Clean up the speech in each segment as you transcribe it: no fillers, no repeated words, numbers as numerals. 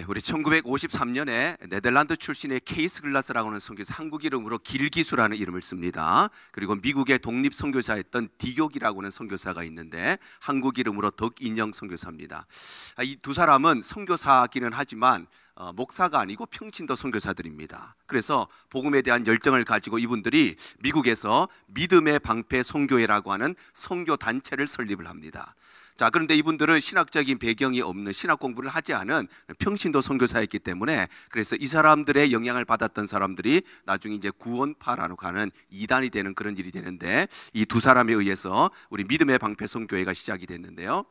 우리 1953년에 네덜란드 출신의 케이스 글라스라고 하는 선교사, 한국 이름으로 길기수라는 이름을 씁니다. 그리고 미국의 독립 선교사였던 디욕이라고 하는 선교사가 있는데 한국 이름으로 덕인영 선교사입니다. 이 두 사람은 선교사기는 하지만 목사가 아니고 평신도 선교사들입니다. 그래서 복음에 대한 열정을 가지고 이분들이 미국에서 믿음의 방패 선교회라고 하는 선교 단체를 설립을 합니다. 자, 그런데 이분들은 신학적인 배경이 없는, 신학 공부를 하지 않은 평신도 선교사였기 때문에, 그래서 이 사람들의 영향을 받았던 사람들이 나중에 이제 구원파라고 하는 이단이 되는 그런 일이 되는데, 이 두 사람에 의해서 우리 믿음의 방패 선교회가 시작이 됐는데요.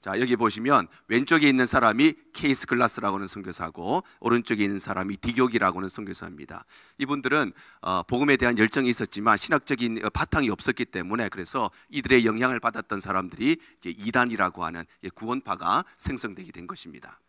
자, 여기 보시면 왼쪽에 있는 사람이 케이스 글라스라고 하는 선교사고 오른쪽에 있는 사람이 디욕이라고 하는 선교사입니다. 이분들은 복음에 대한 열정이 있었지만 신학적인 바탕이 없었기 때문에, 그래서 이들의 영향을 받았던 사람들이 이제 이단이라고 하는 구원파가 생성되게 된 것입니다.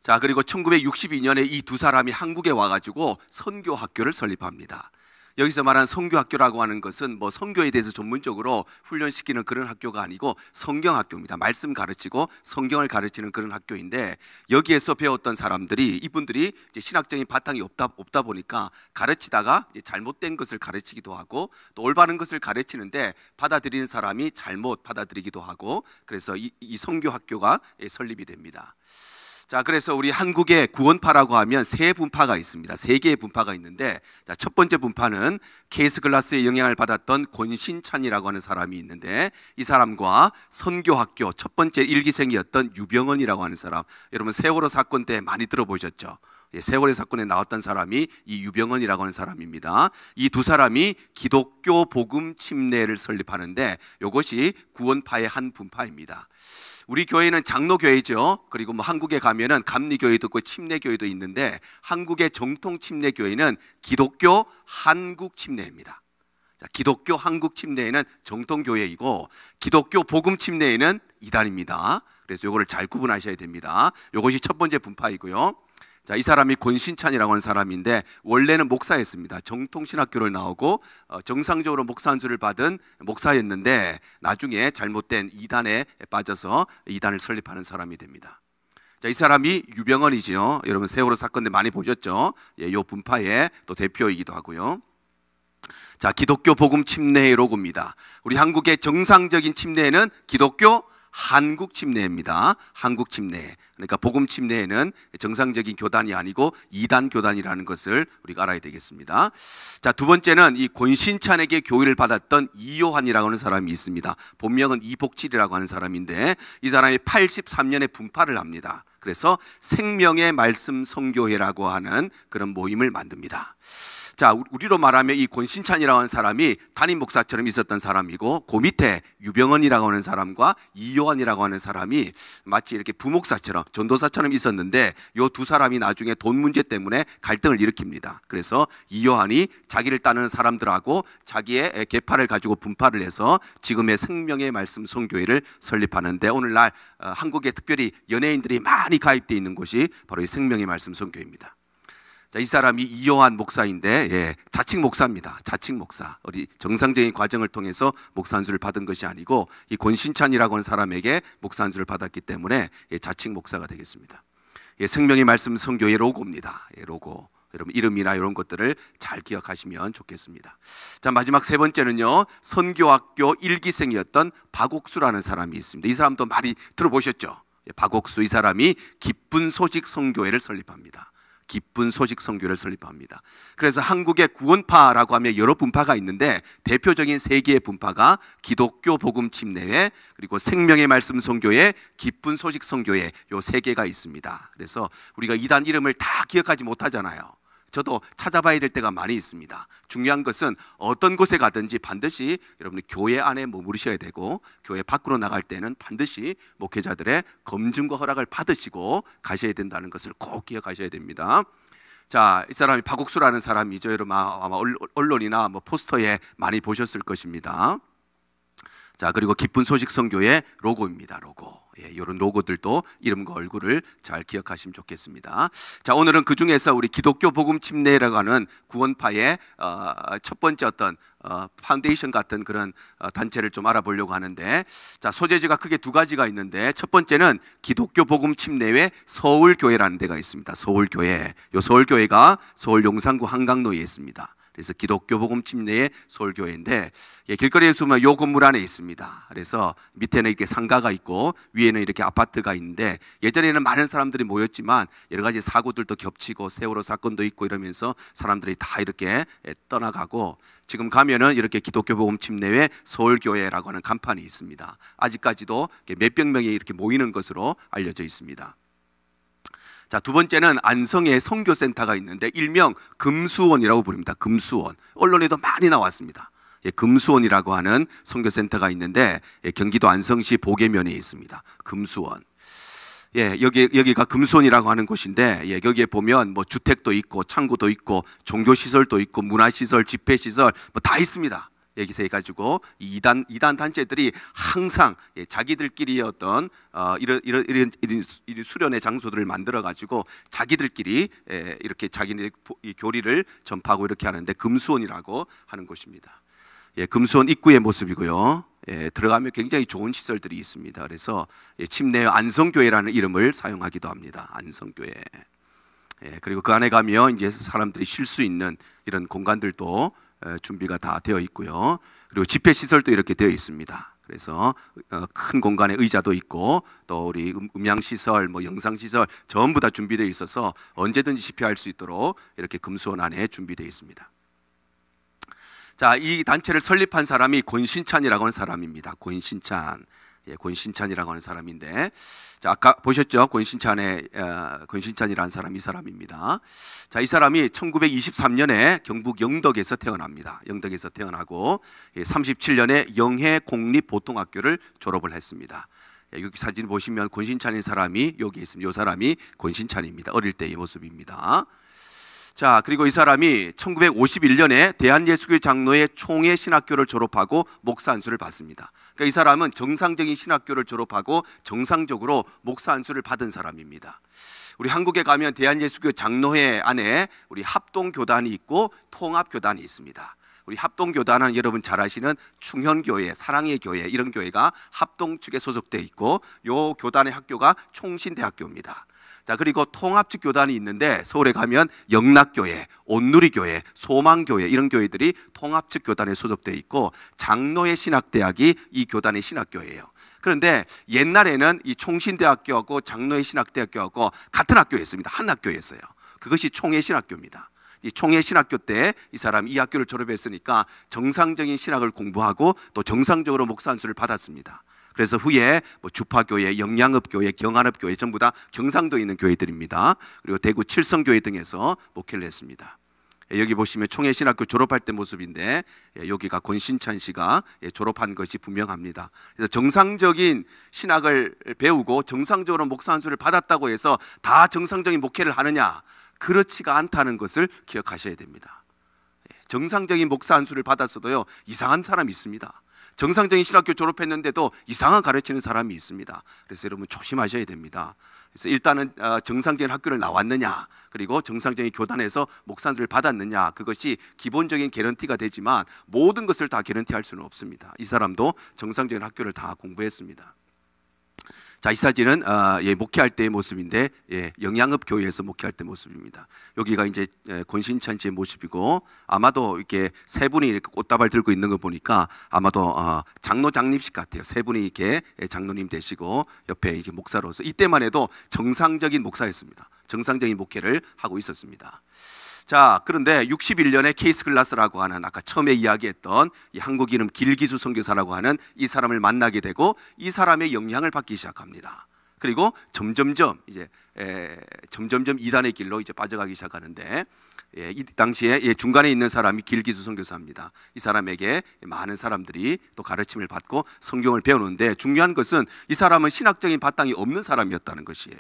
자, 그리고 1962년에 이 두 사람이 한국에 와가지고 선교학교를 설립합니다. 여기서 말하는 선교학교라고 하는 것은 뭐 선교에 대해서 전문적으로 훈련시키는 그런 학교가 아니고 성경학교입니다. 말씀 가르치고 성경을 가르치는 그런 학교인데, 여기에서 배웠던 사람들이, 이분들이 이제 신학적인 바탕이 없다 보니까 가르치다가 이제 잘못된 것을 가르치기도 하고, 또 올바른 것을 가르치는데 받아들이는 사람이 잘못 받아들이기도 하고, 그래서 이 선교학교가 설립이 됩니다. 자, 그래서 우리 한국의 구원파라고 하면 세 분파가 있습니다. 세 개의 분파가 있는데, 자, 첫 번째 분파는 케이스 글라스의 영향을 받았던 권신찬이라고 하는 사람이 있는데, 이 사람과 선교학교 첫 번째 일기생이었던 유병헌이라고 하는 사람, 여러분 세월호 사건 때 많이 들어보셨죠? 세월호 사건에 나왔던 사람이 이 유병헌이라고 하는 사람입니다. 이 두 사람이 기독교 복음 침례를 설립하는데, 이것이 구원파의 한 분파입니다. 우리 교회는 장로교회죠. 그리고 뭐 한국에 가면은 감리교회도 있고 침례교회도 있는데, 한국의 정통 침례교회는 기독교 한국 침례입니다. 자, 기독교 한국 침례에는 정통교회이고 기독교 복음 침례에는 이단입니다. 그래서 이거를 잘 구분하셔야 됩니다. 이것이 첫 번째 분파이고요. 자, 이 사람이 권신찬이라고 하는 사람인데 원래는 목사였습니다. 정통신학교를 나오고 정상적으로 목사 안수를 받은 목사였는데 나중에 잘못된 이단에 빠져서 이단을 설립하는 사람이 됩니다. 자, 이 사람이 유병헌이지요. 여러분 세월호 사건 때 많이 보셨죠? 이 분파의 또 대표이기도 하고요. 자, 기독교 복음 침례의 로고입니다. 우리 한국의 정상적인 침례는 기독교 한국 침례입니다. 한국 침례. 그러니까 복음 침례에는 정상적인 교단이 아니고 이단 교단이라는 것을 우리가 알아야 되겠습니다. 자, 두 번째는 이 권신찬에게 교의를 받았던 이요한이라고 하는 사람이 있습니다. 본명은 이복칠이라고 하는 사람인데, 이 사람이 83년에 분파를 합니다. 그래서 생명의 말씀 선교회라고 하는 그런 모임을 만듭니다. 자, 우리로 말하면 이 권신찬이라고 하는 사람이 담임 목사처럼 있었던 사람이고, 그 밑에 유병헌이라고 하는 사람과 이요한이라고 하는 사람이 마치 이렇게 부목사처럼 전도사처럼 있었는데, 이 두 사람이 나중에 돈 문제 때문에 갈등을 일으킵니다. 그래서 이요한이 자기를 따르는 사람들하고 자기의 계파를 가지고 분파를 해서 지금의 생명의 말씀 선교회를 설립하는데, 오늘날 한국에 특별히 연예인들이 많이 가입되어 있는 곳이 바로 이 생명의 말씀 선교회입니다. 자, 이 사람이 이요한 목사인데, 자칭 목사입니다. 자칭 목사. 우리 정상적인 과정을 통해서 목사 안수를 받은 것이 아니고 이 권신찬이라고 하는 사람에게 목사 안수를 받았기 때문에 자칭 목사가 되겠습니다. 생명의 말씀 선교의 로고입니다. 로고. 여러분 이름이나 이런 것들을 잘 기억하시면 좋겠습니다. 자, 마지막 세 번째는요, 선교학교 일기생이었던 박옥수라는 사람이 있습니다. 이 사람도 많이 들어보셨죠? 박옥수, 이 사람이 기쁜 소식 선교회를 설립합니다. 기쁜 소식 선교를 설립합니다. 그래서 한국의 구원파라고 하면 여러 분파가 있는데, 대표적인 세 개의 분파가 기독교 복음 침례회, 그리고 생명의 말씀 선교회, 기쁜 소식 선교회, 요 세 개가 있습니다. 그래서 우리가 이단 이름을 다 기억하지 못하잖아요. 저도 찾아봐야 될 때가 많이 있습니다. 중요한 것은 어떤 곳에 가든지 반드시 여러분이 교회 안에 머무르셔야 되고, 교회 밖으로 나갈 때는 반드시 목회자들의 검증과 허락을 받으시고 가셔야 된다는 것을 꼭 기억하셔야 됩니다. 자, 이 사람이 박옥수라는 사람이죠. 여러분 아마 언론이나 뭐 포스터에 많이 보셨을 것입니다. 자, 그리고 기쁜 소식 선교의 로고입니다. 로고. 예, 이런 로고들도 이름과 얼굴을 잘 기억하시면 좋겠습니다. 자, 오늘은 그 중에서 우리 기독교 복음 침례라고 하는 구원파의 첫 번째 어떤 파운데이션 같은 그런 단체를 좀 알아보려고 하는데, 자, 소재지가 크게 두 가지가 있는데, 첫 번째는 기독교 복음 침례회 서울교회라는 데가 있습니다. 서울교회. 이 서울교회가 서울 용산구 한강로에 있습니다. 그래서 기독교 복음 침례의 서울교회인데, 예, 길거리에 보면 요 건물 안에 있습니다. 그래서 밑에는 이렇게 상가가 있고 위에는 이렇게 아파트가 있는데, 예전에는 많은 사람들이 모였지만 여러 가지 사고들도 겹치고 세월호 사건도 있고 이러면서 사람들이 다 이렇게 떠나가고, 지금 가면은 이렇게 기독교 복음 침례회 서울교회라고 하는 간판이 있습니다. 아직까지도 몇백 명이 이렇게 모이는 것으로 알려져 있습니다. 자, 두 번째는 안성에 선교센터가 있는데 일명 금수원이라고 부릅니다. 금수원. 언론에도 많이 나왔습니다. 예, 금수원이라고 하는 선교센터가 있는데, 예, 경기도 안성시 보계면에 있습니다. 금수원. 예, 여기가 금수원이라고 하는 곳인데, 예, 여기에 보면 뭐 주택도 있고 창고도 있고 종교시설도 있고 문화시설, 집회시설 뭐 다 있습니다. 여기서 해가지고 이단 단체들이 항상, 예, 자기들끼리 어떤 이런 수련의 장소들을 만들어 가지고 자기들끼리, 예, 이렇게 자기네 교리를 전파하고 이렇게 하는데 금수원이라고 하는 곳입니다. 예, 금수원 입구의 모습이고요. 예, 들어가면 굉장히 좋은 시설들이 있습니다. 그래서, 예, 침례 안성교회라는 이름을 사용하기도 합니다. 안성교회. 예, 그리고 그 안에 가면 이제 사람들이 쉴 수 있는 이런 공간들도 준비가 다 되어 있고요. 그리고 집회 시설도 이렇게 되어 있습니다. 그래서 큰 공간에 의자도 있고 또 우리 음향 시설, 뭐 영상 시설 전부 다 준비되어 있어서 언제든지 집회할 수 있도록 이렇게 금수원 안에 준비되어 있습니다. 자, 이 단체를 설립한 사람이 권신찬이라고 하는 사람입니다. 권신찬. 예, 권신찬이라고 하는 사람인데, 자, 아까 보셨죠? 권신찬이라는 사람, 이 사람입니다. 자, 이 사람이 1923년에 경북 영덕에서 태어납니다. 영덕에서 태어나고 37년에 영해 공립보통학교를 졸업을 했습니다. 예, 여기 사진 보시면 권신찬인 사람이 여기 있습니다. 이 사람이 권신찬입니다. 어릴 때의 모습입니다. 자, 그리고 이 사람이 1951년에 대한예수교 장로회 총회 신학교를 졸업하고 목사 안수를 받습니다. 그러니까 이 사람은 정상적인 신학교를 졸업하고 정상적으로 목사 안수를 받은 사람입니다. 우리 한국에 가면 대한예수교 장로회 안에 우리 합동교단이 있고 통합교단이 있습니다. 우리 합동교단은 여러분 잘 아시는 충현교회, 사랑의 교회, 이런 교회가 합동 측에 소속되어 있고, 요 교단의 학교가 총신대학교입니다. 자, 그리고 통합측 교단이 있는데 서울에 가면 영락교회, 온누리교회, 소망교회 이런 교회들이 통합측 교단에 소속되어 있고, 장로의 신학대학이 이 교단의 신학교예요. 그런데 옛날에는 이 총신대학교하고 장로의 신학대학교하고 같은 학교였습니다. 한 학교였어요. 그것이 총회 신학교입니다. 이 총회 신학교 때 이 사람이 이 학교를 졸업했으니까 정상적인 신학을 공부하고 또 정상적으로 목사 안수를 받았습니다. 그래서 후에 뭐 주파교회, 영양읍교회, 경안읍교회 전부 다 경상도에 있는 교회들입니다. 그리고 대구 칠성교회 등에서 목회를 했습니다. 여기 보시면 총회신학교 졸업할 때 모습인데, 여기가 권신찬 씨가 졸업한 것이 분명합니다. 그래서 정상적인 신학을 배우고 정상적으로 목사 안수를 받았다고 해서 다 정상적인 목회를 하느냐? 그렇지가 않다는 것을 기억하셔야 됩니다. 정상적인 목사 안수를 받았어도요, 이상한 사람이 있습니다. 정상적인 신학교 졸업했는데도 이상한 가르치는 사람이 있습니다. 그래서 여러분 조심하셔야 됩니다. 그래서 일단은 정상적인 학교를 나왔느냐, 그리고 정상적인 교단에서 목사를 받았느냐, 그것이 기본적인 개런티가 되지만 모든 것을 다 개런티할 수는 없습니다. 이 사람도 정상적인 학교를 다 공부했습니다. 자, 이 사진은 목회할 때의 모습인데, 영양읍 교회에서 목회할 때 모습입니다. 여기가 이제 권신찬 씨의 모습이고, 아마도 이렇게 세 분이 이렇게 꽃다발 들고 있는 거 보니까 아마도 장로 장립식 같아요. 세 분이 이렇게 장로님 되시고 옆에 이렇게 목사로서, 이때만 해도 정상적인 목사였습니다. 정상적인 목회를 하고 있었습니다. 자, 그런데 61년에 케이스 글라스라고 하는 아까 처음에 이야기했던 이 한국 이름 길기수 선교사라고 하는 이 사람을 만나게 되고, 이 사람의 영향을 받기 시작합니다. 그리고 점점점 이단의 길로 이제 빠져가기 시작하는데, 이 당시에 중간에 있는 사람이 길기수 선교사입니다. 이 사람에게 많은 사람들이 또 가르침을 받고 성경을 배우는데, 중요한 것은 이 사람은 신학적인 바탕이 없는 사람이었다는 것이에요.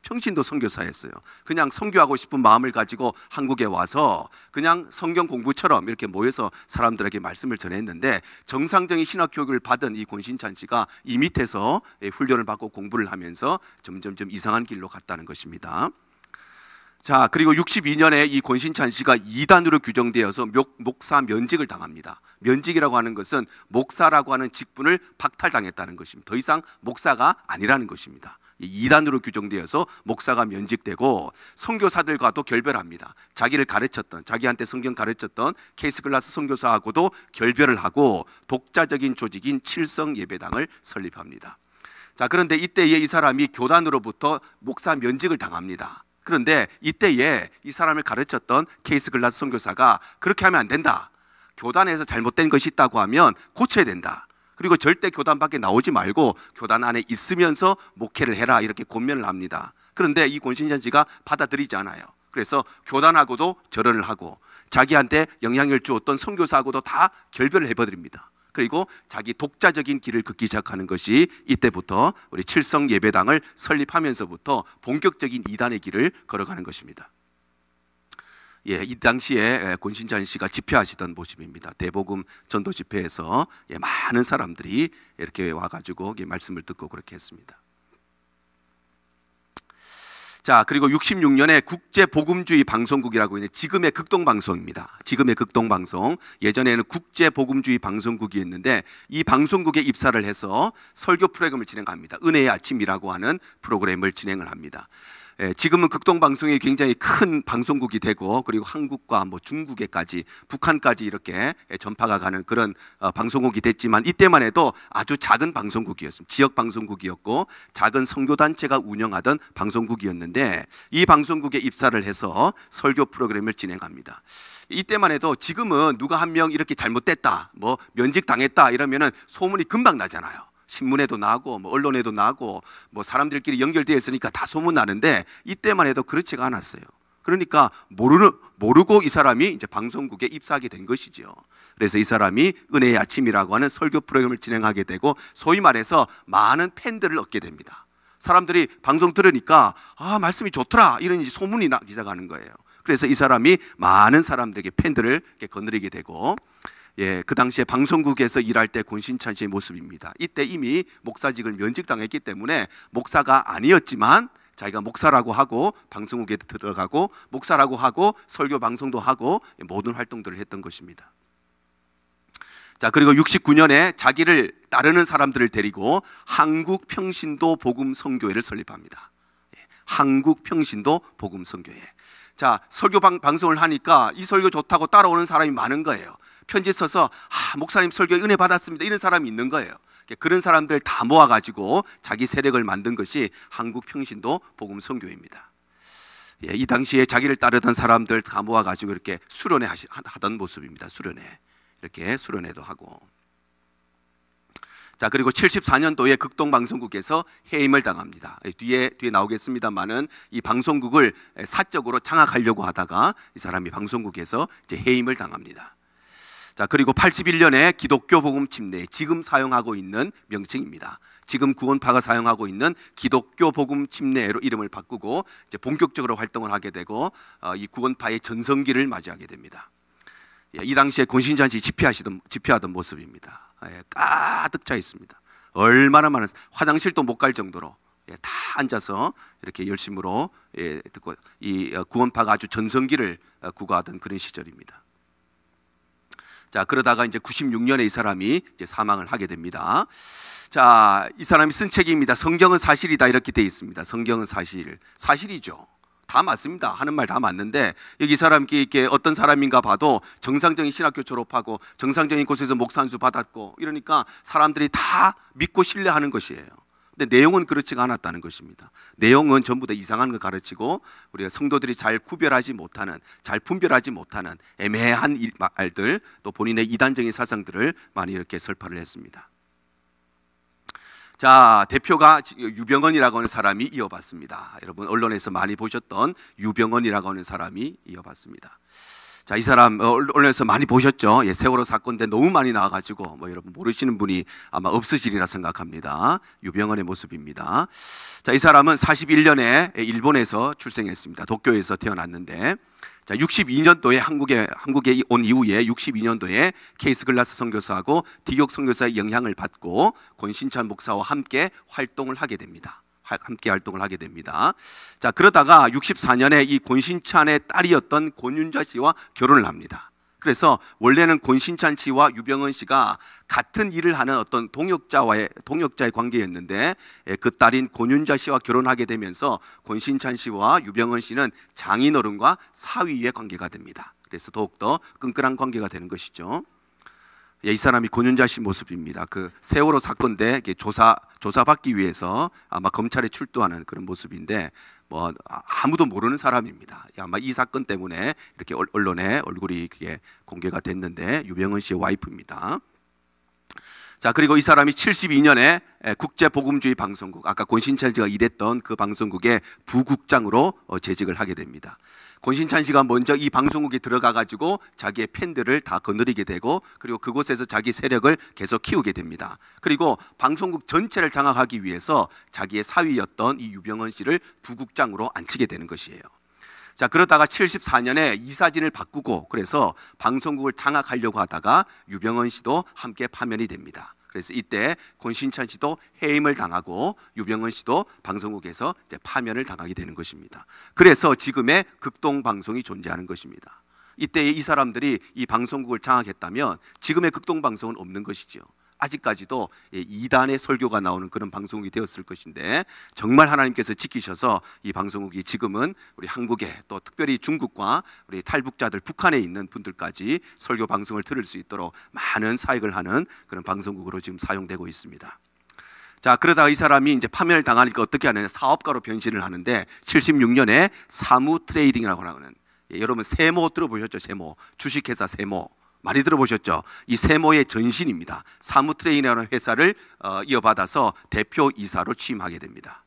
평신도 선교사였어요. 그냥 선교하고 싶은 마음을 가지고 한국에 와서 그냥 성경 공부처럼 이렇게 모여서 사람들에게 말씀을 전했는데, 정상적인 신학 교육을 받은 이 권신찬 씨가 이 밑에서 훈련을 받고 공부를 하면서 점점점 이상한 길로 갔다는 것입니다. 자, 그리고 62년에 이 권신찬 씨가 이단으로 규정되어서 목사 면직을 당합니다. 면직이라고 하는 것은 목사라고 하는 직분을 박탈당했다는 것입니다. 더 이상 목사가 아니라는 것입니다. 이단으로 규정되어서 목사가 면직되고 선교사들과도 결별합니다. 자기를 가르쳤던, 자기한테 성경 가르쳤던 케이스 글라스 선교사하고도 결별을 하고 독자적인 조직인 칠성 예배당을 설립합니다. 자, 그런데 이때에 이 사람이 교단으로부터 목사 면직을 당합니다. 그런데 이때에 이 사람을 가르쳤던 케이스 글라스 선교사가 그렇게 하면 안 된다. 교단에서 잘못된 것이 있다고 하면 고쳐야 된다. 그리고 절대 교단 밖에 나오지 말고 교단 안에 있으면서 목회를 해라, 이렇게 권면을 합니다. 그런데 이 권신찬 씨가 받아들이지 않아요. 그래서 교단하고도 절연을 하고 자기한테 영향을 주었던 선교사하고도 다 결별을 해버립니다. 그리고 자기 독자적인 길을 걷기 시작하는 것이 이때부터 우리 칠성 예배당을 설립하면서부터 본격적인 이단의 길을 걸어가는 것입니다. 예, 이 당시에 권신찬 씨가 집회하시던 모습입니다. 대복음 전도 집회에서 많은 사람들이 이렇게 와가지고 말씀을 듣고 그렇게 했습니다. 자, 그리고 66년에 국제복음주의 방송국이라고 있는 지금의 극동방송입니다. 지금의 극동방송, 예전에는 국제복음주의 방송국이었는데 이 방송국에 입사를 해서 설교 프로그램을 진행합니다. 은혜의 아침이라고 하는 프로그램을 진행을 합니다. 지금은 극동방송이 굉장히 큰 방송국이 되고, 그리고 한국과 뭐 중국에까지, 북한까지 이렇게 전파가 가는 그런 방송국이 됐지만, 이때만 해도 아주 작은 방송국이었습니다. 지역 방송국이었고 작은 선교단체가 운영하던 방송국이었는데, 이 방송국에 입사를 해서 설교 프로그램을 진행합니다. 이때만 해도, 지금은 누가 한 명 이렇게 잘못됐다, 뭐 면직당했다 이러면은 소문이 금방 나잖아요. 신문에도 나고 뭐 언론에도 나고 뭐 사람들끼리 연결되어 있으니까 다 소문 나는데, 이때만 해도 그렇지가 않았어요. 그러니까 모르고 이 사람이 이제 방송국에 입사하게 된 것이죠. 그래서 이 사람이 은혜의 아침이라고 하는 설교 프로그램을 진행하게 되고, 소위 말해서 많은 팬들을 얻게 됩니다. 사람들이 방송 들으니까 아, 말씀이 좋더라, 이런 소문이 나기 시작하는 거예요. 그래서 이 사람이 많은 사람들에게 팬들을 거느리게 되고, 예, 그 당시에 방송국에서 일할 때 권신찬 씨의 모습입니다. 이때 이미 목사직을 면직당했기 때문에 목사가 아니었지만 자기가 목사라고 하고 방송국에 들어가고 목사라고 하고 설교 방송도 하고 모든 활동들을 했던 것입니다. 자, 그리고 69년에 자기를 따르는 사람들을 데리고 한국 평신도 복음 선교회를 설립합니다. 한국 평신도 복음 선교회. 자, 설교 방송을 하니까 이 설교 좋다고 따라오는 사람이 많은 거예요. 편지 써서 목사님 설교에 은혜 받았습니다, 이런 사람이 있는 거예요. 그런 사람들 다 모아가지고 자기 세력을 만든 것이 한국 평신도 복음 선교회입니다. 예, 이 당시에 자기를 따르던 사람들 다 모아가지고 이렇게 수련회 하던 모습입니다. 수련회, 이렇게 수련회도 하고. 자, 그리고 74년도에 극동방송국에서 해임을 당합니다. 뒤에 나오겠습니다만은 이 방송국을 사적으로 장악하려고 하다가 이 사람이 방송국에서 이제 해임을 당합니다. 자, 그리고 81년에 기독교 복음 침례, 지금 사용하고 있는 명칭입니다. 지금 구원파가 사용하고 있는 기독교 복음 침례로 이름을 바꾸고 이제 본격적으로 활동을 하게 되고, 이 구원파의 전성기를 맞이하게 됩니다. 예, 이 당시에 권신찬 씨 집회하던 모습입니다. 예, 가득 차 있습니다. 얼마나 많은, 화장실도 못 갈 정도로 다 앉아서 이렇게 열심으로 듣고, 이 구원파가 아주 전성기를 구가하던 그런 시절입니다. 자, 그러다가 이제 96년에 이 사람이 이제 사망을 하게 됩니다. 자, 이 사람이 쓴 책입니다. 성경은 사실이다, 이렇게 되어 있습니다. 성경은 사실이죠. 다 맞습니다. 하는 말 다 맞는데, 여기 이 사람이 이렇게 어떤 사람인가 봐도 정상적인 신학교 졸업하고 정상적인 곳에서 목사 한 수 받았고 이러니까 사람들이 다 믿고 신뢰하는 것이에요. 근데 내용은 그렇지가 않았다는 것입니다. 내용은 전부 다 이상한 걸 가르치고, 우리가 성도들이 잘 구별하지 못하는, 잘 분별하지 못하는 애매한 말들, 또 본인의 이단적인 사상들을 많이 이렇게 설파를 했습니다. 자, 대표가 유병헌이라고 하는 사람이 이어받습니다. 여러분 언론에서 많이 보셨던 유병헌이라고 하는 사람이 이어받습니다. 자, 이 사람 언론에서 많이 보셨죠? 예, 세월호 사건 때 너무 많이 나와가지고 뭐 여러분 모르시는 분이 아마 없으시리라 생각합니다. 유병헌의 모습입니다. 자, 이 사람은 41년에 일본에서 출생했습니다. 도쿄에서 태어났는데, 자, 62년도에 한국에 온 이후에 62년도에 케이스 글라스 선교사하고 디옥 선교사의 영향을 받고 권신찬 목사와 함께 활동을 하게 됩니다. 자, 그러다가 64년에 이 권신찬의 딸이었던 권윤자 씨와 결혼을 합니다. 그래서 원래는 권신찬 씨와 유병헌 씨가 같은 일을 하는 어떤 동역자의 관계였는데, 그 딸인 권윤자 씨와 결혼하게 되면서 권신찬 씨와 유병헌 씨는 장인어른과 사위의 관계가 됩니다. 그래서 더욱더 끈끈한 관계가 되는 것이죠. 예, 이 사람이 권윤자 씨 모습입니다. 그 세월호 사건 때 조사받기 위해서 아마 검찰에 출두하는 그런 모습인데, 뭐 아무도 모르는 사람입니다. 아마 이 사건 때문에 이렇게 언론에 얼굴이 그게 공개가 됐는데, 유병헌 씨의 와이프입니다. 자, 그리고 이 사람이 72년에 국제복음주의 방송국, 아까 권신찬 씨가 일했던 그 방송국의 부국장으로 재직을 하게 됩니다. 권신찬 씨가 먼저 이 방송국에 들어가 가지고 자기의 팬들을 다 거느리게 되고, 그리고 그곳에서 자기 세력을 계속 키우게 됩니다. 그리고 방송국 전체를 장악하기 위해서 자기의 사위였던 이 유병헌 씨를 부국장으로 앉히게 되는 것이에요. 자, 그러다가 74년에 이사진을 바꾸고, 그래서 방송국을 장악하려고 하다가 유병헌 씨도 함께 파면이 됩니다. 그래서 이때 권신찬 씨도 해임을 당하고 유병헌 씨도 방송국에서 이제 파면을 당하게 되는 것입니다. 그래서 지금의 극동방송이 존재하는 것입니다. 이때 이 사람들이 이 방송국을 장악했다면 지금의 극동방송은 없는 것이죠. 아직까지도 이단의 설교가 나오는 그런 방송국이 되었을 것인데, 정말 하나님께서 지키셔서 이 방송국이 지금은 우리 한국에, 또 특별히 중국과 우리 탈북자들 북한에 있는 분들까지 설교 방송을 들을 수 있도록 많은 사역을 하는 그런 방송국으로 지금 사용되고 있습니다. 자, 그러다가 이 사람이 이제 파면을 당하니까 어떻게 하느냐, 사업가로 변신을 하는데 76년에 사무 트레이딩이라고 하는, 여러분 세모 들어보셨죠? 세모, 주식회사 세모 많이 들어보셨죠? 이 세모의 전신입니다. 사무트레인이라는 회사를 이어받아서 대표 이사로 취임하게 됩니다.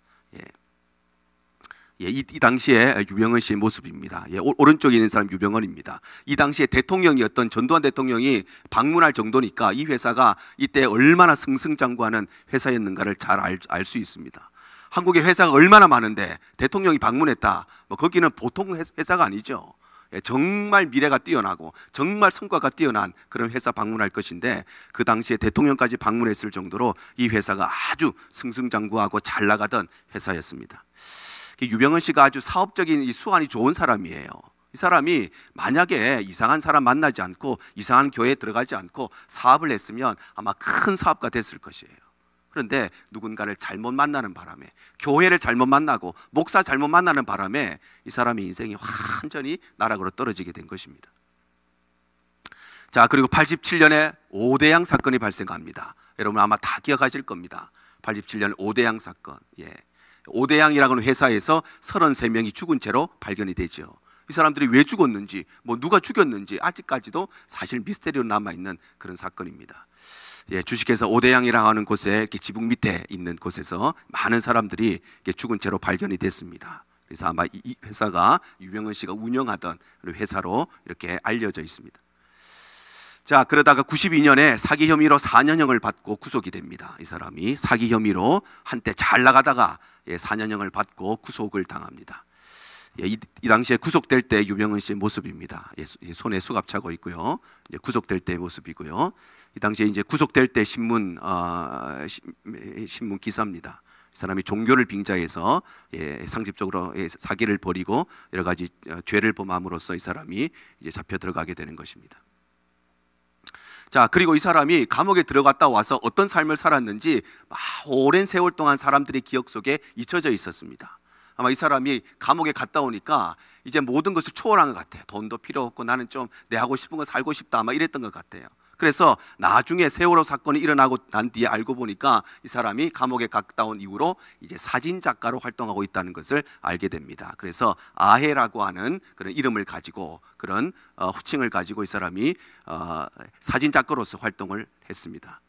이 당시에 유병헌 씨의 모습입니다. 오른쪽에 있는 사람 유병헌입니다. 이 당시에 대통령이었던 전두환 대통령이 방문할 정도니까 이 회사가 이때 얼마나 승승장구하는 회사였는가를 잘 알 수 있습니다. 한국에 회사가 얼마나 많은데 대통령이 방문했다, 뭐 거기는 보통 회사가 아니죠. 정말 미래가 뛰어나고 정말 성과가 뛰어난 그런 회사 방문할 것인데, 그 당시에 대통령까지 방문했을 정도로 이 회사가 아주 승승장구하고 잘 나가던 회사였습니다. 유병헌 씨가 아주 사업적인 이 수완이 좋은 사람이에요. 이 사람이 만약에 이상한 사람 만나지 않고 이상한 교회에 들어가지 않고 사업을 했으면 아마 큰 사업가 됐을 것이에요. 그런데 누군가를 잘못 만나는 바람에, 교회를 잘못 만나고 목사 잘못 만나는 바람에 이 사람의 인생이 완전히 나락으로 떨어지게 된 것입니다. 자, 그리고 87년에 오대양 사건이 발생합니다. 여러분 아마 다 기억하실 겁니다. 87년 오대양 사건. 오대양이라고 하는 회사에서 33명이 죽은 채로 발견이 되죠. 이 사람들이 왜 죽었는지, 뭐 누가 죽였는지 아직까지도 사실 미스테리로 남아있는 그런 사건입니다. 주식회사 오대양이라고 하는 곳에, 이렇게 지붕 밑에 있는 곳에서 많은 사람들이 죽은 채로 발견이 됐습니다. 그래서 아마 이 회사가 유병헌 씨가 운영하던 회사로 이렇게 알려져 있습니다. 자, 그러다가 92년에 사기 혐의로 4년형을 받고 구속이 됩니다. 이 사람이 사기 혐의로 한때 잘 나가다가 4년형을 받고 구속을 당합니다. 이 당시에 구속될 때 유병헌 씨의 모습입니다. 손에 수갑 차고 있고요. 구속될 때의 모습이고요. 이 당시에 이제 구속될 때 신문 기사입니다. 이 사람이 종교를 빙자해서 상습적으로 사기를 벌이고 여러 가지 죄를 범함으로써 이 사람이 이제 잡혀 들어가게 되는 것입니다. 자, 그리고 이 사람이 감옥에 들어갔다 와서 어떤 삶을 살았는지 오랜 세월 동안 사람들의 기억 속에 잊혀져 있었습니다. 아마 이 사람이 감옥에 갔다 오니까 이제 모든 것을 초월한 것 같아요. 돈도 필요 없고 나는 좀 내 하고 싶은 거 살고 싶다, 아마 이랬던 것 같아요. 그래서 나중에 세월호 사건이 일어나고 난 뒤에 알고 보니까 이 사람이 감옥에 갔다 온 이후로 이제 사진 작가로 활동하고 있다는 것을 알게 됩니다. 그래서 아해라고 하는 그런 이름을 가지고, 그런 호칭을 가지고 이 사람이 사진 작가로서 활동을 했습니다.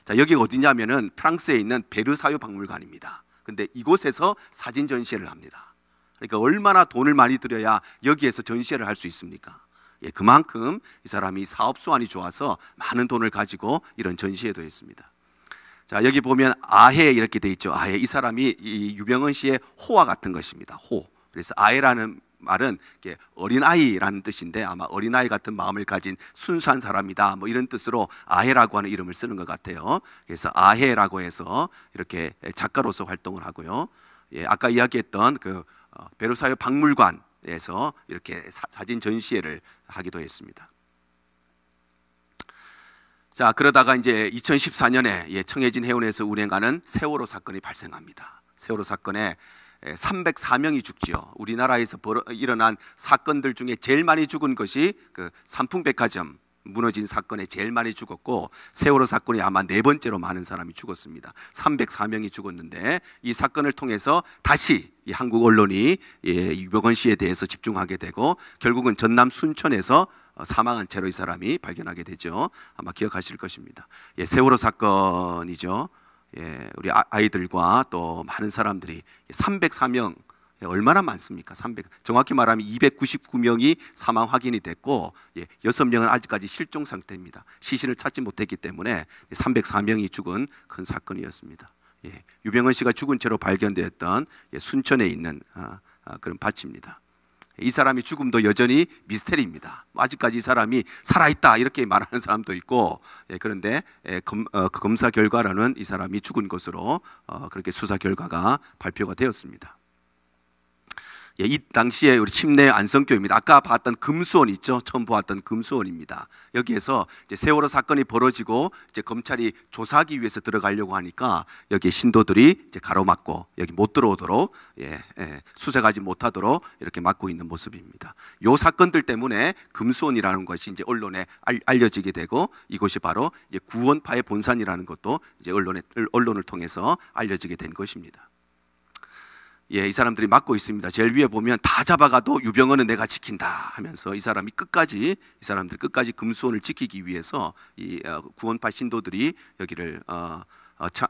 자, 여기가 어디냐면은 프랑스에 있는 베르사유 박물관입니다. 근데 이곳에서 사진 전시회를 합니다. 그러니까 얼마나 돈을 많이 들여야 여기에서 전시회를 할 수 있습니까? 예, 그만큼 이 사람이 사업 수완이 좋아서 많은 돈을 가지고 이런 전시회도 했습니다. 자, 여기 보면 아해 이렇게 돼 있죠. 아해, 이 사람이 이 유병헌 씨의 호와 같은 것입니다. 호. 그래서 아해라는 말은 어린아이라는 뜻인데 아마 어린아이 같은 마음을 가진 순수한 사람이다 뭐 이런 뜻으로 아해라고 하는 이름을 쓰는 것 같아요. 그래서 아해라고 해서 이렇게 작가로서 활동을 하고요. 예, 아까 이야기했던 그 베르사유 박물관에서 이렇게 사진 전시회를 하기도 했습니다. 자, 그러다가 이제 2014년에 청해진 해운에서 운행하는 세월호 사건이 발생합니다. 세월호 사건에 304명이 죽지요. 우리나라에서 일어난 사건들 중에 제일 많이 죽은 것이 그 삼풍백화점 무너진 사건에 제일 많이 죽었고, 세월호 사건이 아마 네 번째로 많은 사람이 죽었습니다. 304명이 죽었는데 이 사건을 통해서 다시 이 한국 언론이 유병헌 씨에 대해서 집중하게 되고, 결국은 전남 순천에서 사망한 채로 이 사람이 발견하게 되죠. 아마 기억하실 것입니다. 세월호 사건이죠. 우리 아이들과 또 많은 사람들이 304명, 얼마나 많습니까? 정확히 말하면 299명이 사망 확인이 됐고 6명은 아직까지 실종 상태입니다. 시신을 찾지 못했기 때문에 304명이 죽은 큰 사건이었습니다. 유병헌 씨가 죽은 채로 발견되었던 순천에 있는 그런 밭입니다. 이 사람이 죽음도 여전히 미스테리입니다. 아직까지 이 사람이 살아있다 이렇게 말하는 사람도 있고, 그런데 검사 결과로는 이 사람이 죽은 것으로 그렇게 수사 결과가 발표가 되었습니다. 이 당시에 우리 침내 안성교입니다. 아까 봤던 금수원 있죠? 처음 보았던 금수원입니다. 여기에서 이제 세월호 사건이 벌어지고 이제 검찰이 조사하기 위해서 들어가려고 하니까 여기 신도들이 이제 가로막고 여기 못 들어오도록 수색하지 못하도록 이렇게 막고 있는 모습입니다. 이 사건들 때문에 금수원이라는 것이 이제 언론에 알려지게 되고, 이것이 바로 이제 구원파의 본산이라는 것도 이제 언론을 통해서 알려지게 된 것입니다. 이 사람들이 막고 있습니다. 제일 위에 보면 다 잡아가도 유병헌은 내가 지킨다 하면서 이 사람들이 끝까지 금수원을 지키기 위해서 이 구원파 신도들이 여기를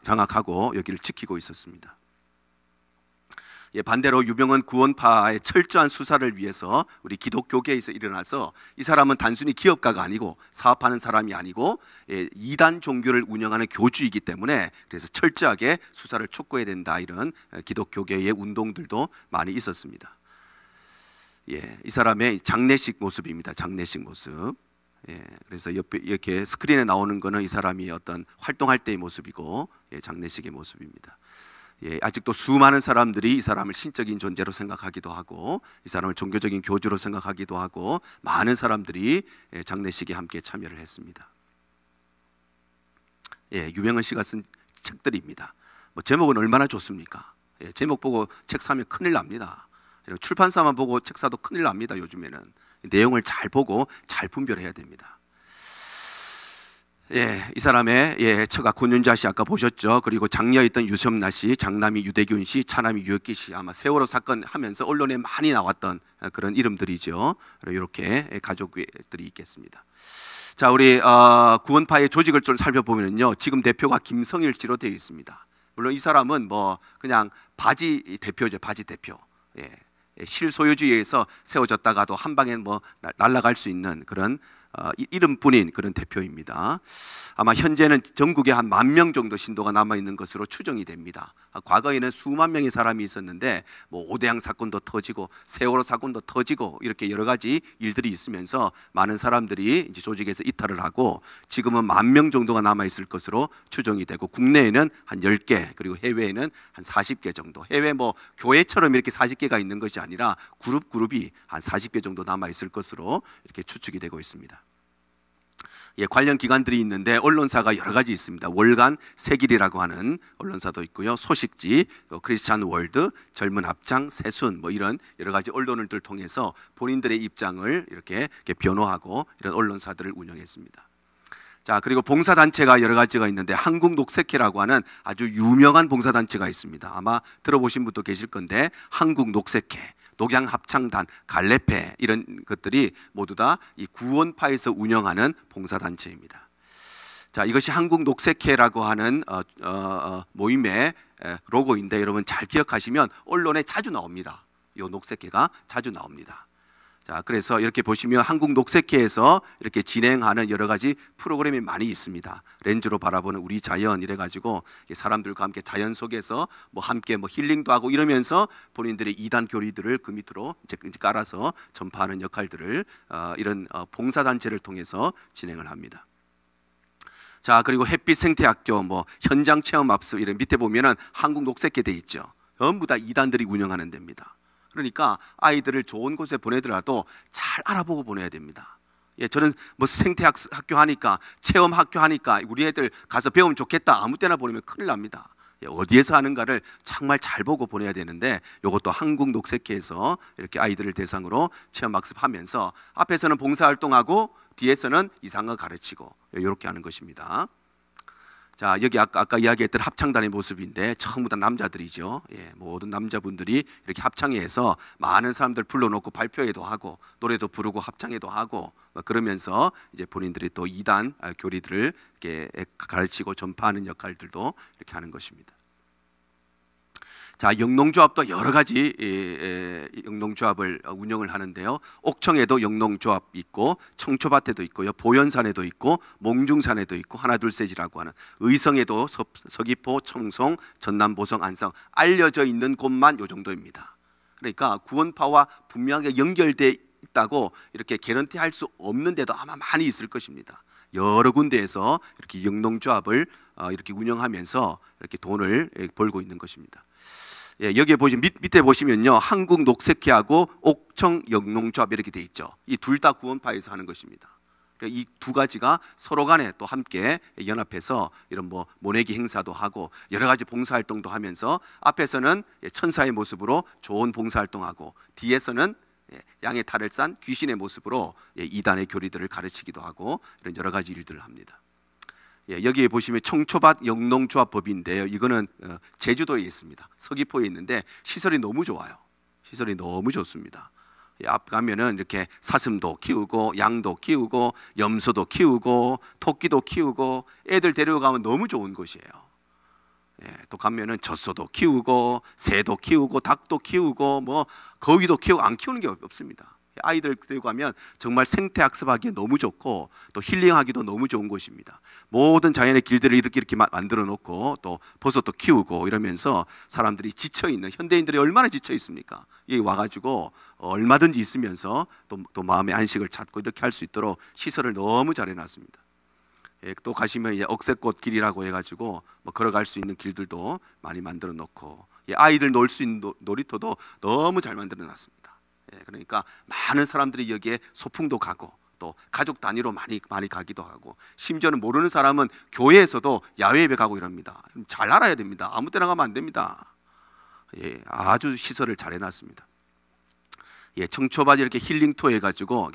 장악하고 여기를 지키고 있었습니다. 반대로 유병헌 구원파의 철저한 수사를 위해서 우리 기독교계에서 일어나서, 이 사람은 단순히 기업가가 아니고 사업하는 사람이 아니고 이단 종교를 운영하는 교주이기 때문에 그래서 철저하게 수사를 촉구해야 된다, 이런 기독교계의 운동들도 많이 있었습니다. 이 사람의 장례식 모습입니다. 장례식 모습. 그래서 옆에 이렇게 스크린에 나오는 거는 이 사람이 어떤 활동할 때의 모습이고, 장례식의 모습입니다. 아직도 수많은 사람들이 이 사람을 신적인 존재로 생각하기도 하고 이 사람을 종교적인 교주로 생각하기도 하고, 많은 사람들이 장례식에 함께 참여를 했습니다. 유병헌 씨가 쓴 책들입니다. 제목은 얼마나 좋습니까? 제목 보고 책 사면 큰일 납니다. 출판사만 보고 책 사도 큰일 납니다. 요즘에는 내용을 잘 보고 잘 분별해야 됩니다. 이 사람의 처가 권윤자 씨 아까 보셨죠? 그리고 장녀 있던 유섬나 씨, 장남이 유대균 씨, 차남이 유혁기 씨, 아마 세월호 사건 하면서 언론에 많이 나왔던 그런 이름들이죠. 이렇게 가족들이 있겠습니다. 자, 우리 구원파의 조직을 좀 살펴보면요, 지금 대표가 김성일 씨로 되어 있습니다. 물론 이 사람은 그냥 바지 대표죠, 바지 대표. 실소유주의에서 세워졌다가도 한 방에 날아갈 수 있는 그런 이름뿐인 그런 대표입니다. 아마 현재는 전국에 한 10,000명 정도 신도가 남아있는 것으로 추정이 됩니다. 과거에는 수만 명의 사람이 있었는데 오대양 사건도 터지고 세월호 사건도 터지고 이렇게 여러 가지 일들이 있으면서 많은 사람들이 이제 조직에서 이탈을 하고, 지금은 10,000명 정도가 남아있을 것으로 추정이 되고, 국내에는 한 10개, 그리고 해외에는 한 40개 정도. 해외 교회처럼 이렇게 40개가 있는 것이 아니라 그룹이 한 40개 정도 남아있을 것으로 이렇게 추측이 되고 있습니다. 관련 기관들이 있는데 언론사가 여러 가지 있습니다. 월간 세길이라고 하는 언론사도 있고요, 소식지, 또 크리스찬 월드, 젊은 합창, 새순 이런 여러 가지 언론을 통해서 본인들의 입장을 이렇게 변호하고 이런 언론사들을 운영했습니다. 자, 그리고 봉사단체가 여러 가지가 있는데 한국녹색회라고 하는 아주 유명한 봉사단체가 있습니다. 아마 들어보신 분도 계실 건데, 한국녹색회, 녹양합창단, 갈래패 이런 것들이 모두 다 이 구원파에서 운영하는 봉사단체입니다. 자, 이것이 한국녹색회라고 하는 모임의 로고인데, 여러분 잘 기억하시면 언론에 자주 나옵니다. 이 녹색회가 자주 나옵니다. 자, 그래서 이렇게 보시면 한국 녹색회에서 이렇게 진행하는 여러 가지 프로그램이 많이 있습니다. 렌즈로 바라보는 우리 자연 이래 가지고 사람들과 함께 자연 속에서 뭐 함께 뭐 힐링도 하고 이러면서 본인들의 이단 교리들을 그 밑으로 이제 깔아서 전파하는 역할들을 이런 봉사단체를 통해서 진행을 합니다. 자, 그리고 햇빛 생태학교 뭐 현장 체험 학습 이런 밑에 보면은 한국 녹색회 돼 있죠. 전부 다 이단들이 운영하는 데입니다. 그러니까 아이들을 좋은 곳에 보내더라도 잘 알아보고 보내야 됩니다. 예, 저는 뭐 생태학교 하니까 체험 학교 하니까 우리 애들 가서 배우면 좋겠다 아무 때나 보내면 큰일 납니다. 예, 어디에서 하는가를 정말 잘 보고 보내야 되는데 이것도 한국 녹색회에서 이렇게 아이들을 대상으로 체험 학습하면서 앞에서는 봉사활동하고 뒤에서는 이상을 가르치고 이렇게 하는 것입니다. 자, 여기 아까 이야기했던 합창단의 모습인데 전부 다 남자들이죠. 예, 모든 남자분들이 이렇게 합창회에서 많은 사람들 불러놓고 발표회도 하고 노래도 부르고 합창회도 하고 그러면서 이제 본인들이 또 이단 교리들을 이렇게 가르치고 전파하는 역할들도 이렇게 하는 것입니다. 자, 영농조합도 여러 가지 영농조합을 운영을 하는데요. 옥청에도 영농조합 있고 청초밭에도 있고요. 보현산에도 있고 몽중산에도 있고 하나둘셋이라고 하는 의성에도 서귀포, 청송, 전남, 보성, 안성 알려져 있는 곳만 요 정도입니다. 그러니까 구원파와 분명하게 연결돼 있다고 이렇게 개런티할 수 없는 데도 아마 많이 있을 것입니다. 여러 군데에서 이렇게 영농조합을 이렇게 운영하면서 이렇게 돈을 벌고 있는 것입니다. 예, 여기에 밑에 보시면요, 한국 녹색회하고 옥청 영농조합 이렇게 돼 있죠. 이 둘 다 구원파에서 하는 것입니다. 이 두 가지가 서로 간에 또 함께 연합해서 이런 뭐 모내기 행사도 하고 여러 가지 봉사활동도 하면서 앞에서는 천사의 모습으로 좋은 봉사활동하고 뒤에서는 양의 탈을 싼 귀신의 모습으로 이단의 교리들을 가르치기도 하고 이런 여러 가지 일들을 합니다. 예, 여기에 보시면 청초밭 영농조합법인데요. 이거는 제주도에 있습니다. 서귀포에 있는데 시설이 너무 좋아요. 시설이 너무 좋습니다. 예, 앞 가면은 이렇게 사슴도 키우고 양도 키우고 염소도 키우고 토끼도 키우고 애들 데려가면 너무 좋은 곳이에요. 예, 또 가면은 젖소도 키우고 새도 키우고 닭도 키우고 뭐 거위도 키우고 안 키우는 게 없습니다. 아이들 데리고 가면 정말 생태학습하기에 너무 좋고 또 힐링하기도 너무 좋은 곳입니다. 모든 자연의 길들을 이렇게 만들어 놓고 또 버섯도 키우고 이러면서 사람들이 지쳐있는 현대인들이 얼마나 지쳐 있습니까? 여기 와가지고 얼마든지 있으면서 또 마음의 안식을 찾고 이렇게 할 수 있도록 시설을 너무 잘 해놨습니다. 예, 또 가시면 이제 억새꽃 길이라고 해가지고 뭐 걸어갈 수 있는 길들도 많이 만들어 놓고 아이들 놀 수 있는 놀이터도 너무 잘 만들어 놨습니다. 그러니까 많은 사람들이 여기에 소풍도 가고 또 가족 단위로 많이 가기도 하고 심지어는 모르는 사람은 교회에서도 야외 예배 가고 이럽니다. 잘 알아야 됩니다. 아무 때나 가면 안 됩니다. 예, 아주 시설을 잘 해놨습니다. 예, 청초밭 이렇게 힐링 투어 해가지고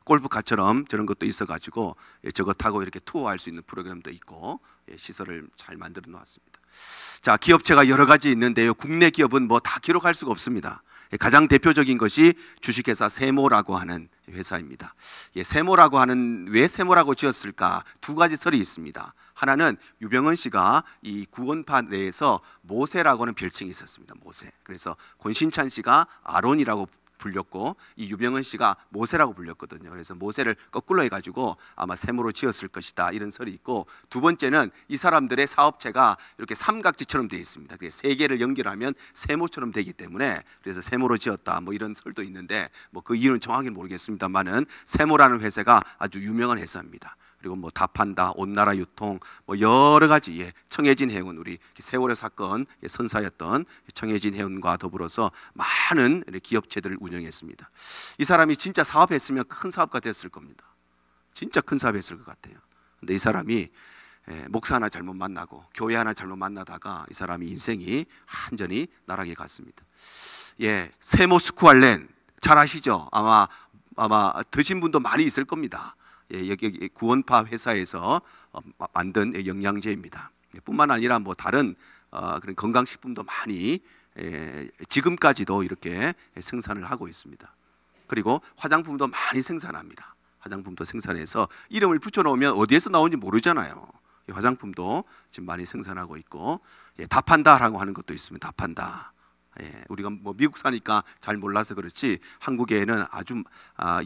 골프카처럼 저런 것도 있어가지고 저거 타고 이렇게 투어할 수 있는 프로그램도 있고 시설을 잘 만들어 놓았습니다. 자, 기업체가 여러 가지 있는데요. 국내 기업은 뭐 다 기록할 수가 없습니다. 가장 대표적인 것이 주식회사 세모라고 하는 회사입니다. 세모라고 하는 왜 세모라고 지었을까? 두 가지 설이 있습니다. 하나는 유병헌 씨가 이 구원파 내에서 모세라고 하는 별칭이 있었습니다. 모세. 그래서 권신찬 씨가 아론이라고 불렸고 이 유병헌 씨가 모세라고 불렸거든요. 그래서 모세를 거꾸로 해가지고 아마 세모로 지었을 것이다 이런 설이 있고, 두 번째는 이 사람들의 사업체가 이렇게 삼각지처럼 되어 있습니다. 세 개를 연결하면 세모처럼 되기 때문에 그래서 세모로 지었다 뭐 이런 설도 있는데 뭐 그 이유는 정확히는 모르겠습니다만은 세모라는 회사가 아주 유명한 회사입니다. 그리고 뭐 다판다, 온나라 유통, 뭐 여러 가지 청해진 해운, 우리 세월의 사건 선사였던 청해진 해운과 더불어서 많은 기업체들을 운영했습니다. 이 사람이 진짜 사업했으면 큰 사업가 됐을 겁니다. 진짜 큰 사업했을 것 같아요. 근데 이 사람이 목사 하나 잘못 만나고 교회 하나 잘못 만나다가 이 사람이 인생이 완전히 나락에 갔습니다. 예, 세모 스쿠알렌 잘 아시죠? 아마 드신 분도 많이 있을 겁니다. 여기 구원파 회사에서 만든 영양제입니다. 뿐만 아니라 뭐 다른 그런 건강식품도 많이 지금까지도 이렇게 생산을 하고 있습니다. 그리고 화장품도 많이 생산합니다. 화장품도 생산해서 이름을 붙여놓으면 어디에서 나오는지 모르잖아요. 화장품도 지금 많이 생산하고 있고, 다판다라고 하는 것도 있습니다. 다판다. 우리가 뭐 미국 사니까 잘 몰라서 그렇지 한국에는 아주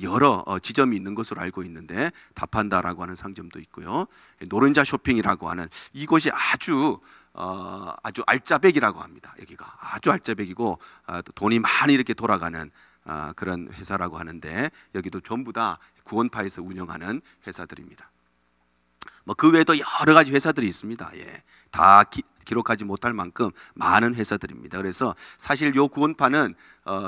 여러 지점이 있는 것으로 알고 있는데 다판다라고 하는 상점도 있고요. 노른자 쇼핑이라고 하는 이곳이 아주 알짜배기라고 합니다. 여기가 아주 알짜배기고 돈이 많이 이렇게 돌아가는 그런 회사라고 하는데 여기도 전부 다 구원파에서 운영하는 회사들입니다. 뭐 그 외에도 여러 가지 회사들이 있습니다. 다 기록하지 못할 만큼 많은 회사들입니다. 그래서 사실 요 구원파는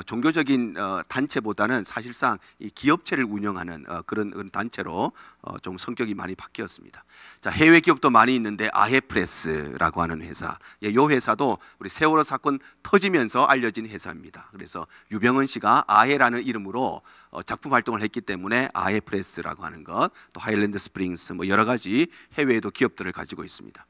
종교적인 단체보다는 사실상 이 기업체를 운영하는 그런 단체로 좀 성격이 많이 바뀌었습니다. 자, 해외 기업도 많이 있는데 아헤프레스라고 하는 회사, 요 회사도 우리 세월호 사건 터지면서 알려진 회사입니다. 그래서 유병헌 씨가 아헤라는 이름으로 작품 활동을 했기 때문에 아헤프레스라고 하는 것, 또 하일랜드 스프링스 뭐 여러 가지 해외에도 기업들을 가지고 있습니다.